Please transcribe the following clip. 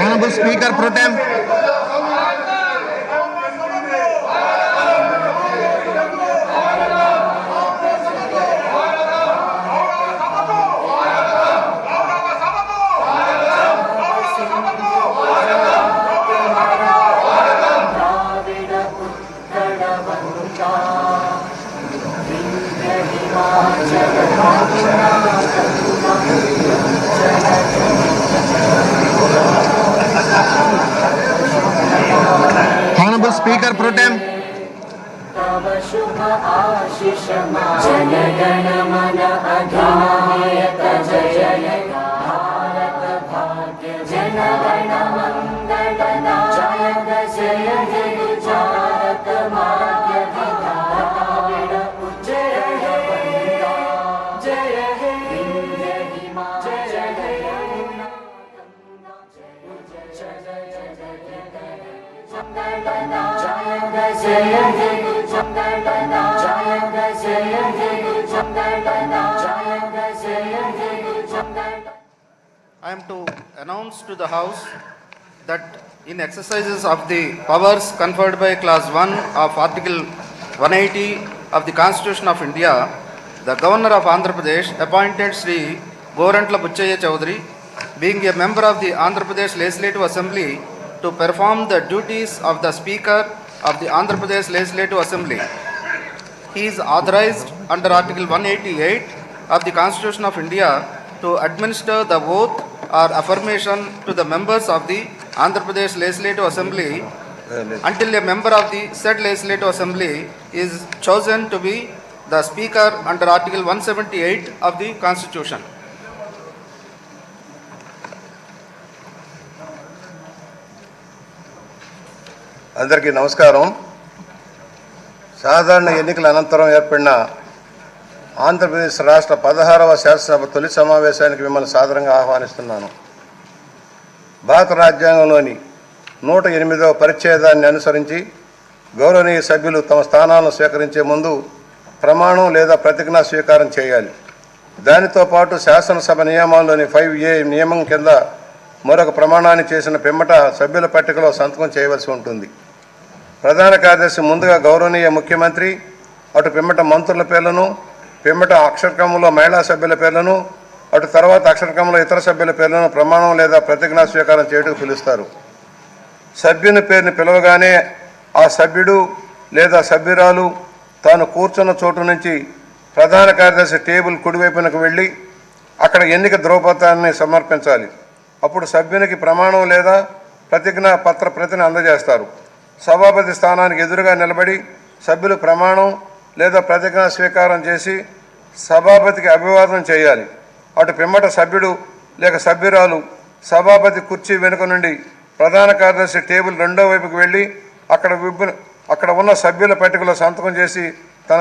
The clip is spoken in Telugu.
Honorable Speaker Pro Tem. Honorable Speaker Pro Tem. शुभ आशीष जन गण मन अधिनायक जय जय भारत भाग्य जन गण मंगल नायक जय हे गुजरात भाग्य विधाता जय हे जय हे विंध्य हिमाचल जय यमुना जय हे I am to announce to the House that in exercises of the powers conferred by Clause 1 of Article 180 of the Constitution of India, the Governor of Andhra Pradesh appointed Sri Gorantla Buchaya Chaudhary, being a member of the Andhra Pradesh Legislative Assembly, to perform the duties of the Speaker of the Andhra Pradesh Legislative Assembly. He is authorized under Article 188 of the Constitution of India to administer the oath or affirmation to the members of the Andhra Pradesh Legislative Assembly until a member of the said Legislative Assembly is chosen to be the Speaker under Article 178 of the Constitution. అందరికీ నమస్కారం. సాధారణ ఎన్నికల అనంతరం ఏర్పడిన ఆంధ్రప్రదేశ్ రాష్ట్ర 16వ శాసనసభ తొలి సమావేశానికి మిమ్మల్ని సాదరంగా ఆహ్వానిస్తున్నాను. భారత రాజ్యాంగంలోని 108వ పరిచ్ఛేదాన్ని అనుసరించి గౌరవనీయ సభ్యులు తమ స్థానాలను స్వీకరించే ముందు ప్రమాణం లేదా ప్రతిజ్ఞా స్వీకారం చేయాలి. దానితో పాటు శాసనసభ నియమంలోని 5A నియమం కింద మరొక ప్రమాణాన్ని చేసిన పిమ్మట సభ్యుల పట్టికలో సంతకం చేయవలసి ఉంటుంది. ప్రధాన కార్యదర్శి ముందుగా గౌరవనీయ ముఖ్యమంత్రి, అటు పిమ్మట మంత్రుల పేర్లను, పిమ్మట అక్షరక్రమంలో మహిళా సభ్యుల పేర్లను, అటు తర్వాత అక్షరక్రమంలో ఇతర సభ్యుల పేర్లను ప్రమాణం లేదా ప్రతిజ్ఞా స్వీకారం చేయడానికి పిలుస్తారు. సభ్యుని పేరుని పిలవగానే ఆ సభ్యుడు లేదా సభ్యురాలు తాను కూర్చున్న చోటు నుంచి ప్రధాన కార్యదర్శి టేబుల్ కుడివైపునకు వెళ్ళి అక్కడ ఎన్నిక ధ్రువపత్రాన్ని సమర్పించాలి. అప్పుడు సభ్యునికి ప్రమాణం లేదా ప్రతిజ్ఞా పత్ర ప్రతిని అందజేస్తారు. సభాపతి స్థానానికి ఎదురుగా నిలబడి సభ్యులు ప్రమాణం లేదా ప్రతిజ్ఞా స్వీకారం చేసి సభాపతికి అభివాదం చేయాలి. అటు పిమ్మట సభ్యుడు లేక సభ్యురాలు సభాపతి కుర్చీ వెనుక నుండి ప్రధాన కార్యదర్శి టేబుల్ రెండో వైపుకి వెళ్ళి అక్కడ ఉన్న సభ్యుల పట్టికలో సంతకం చేసి తన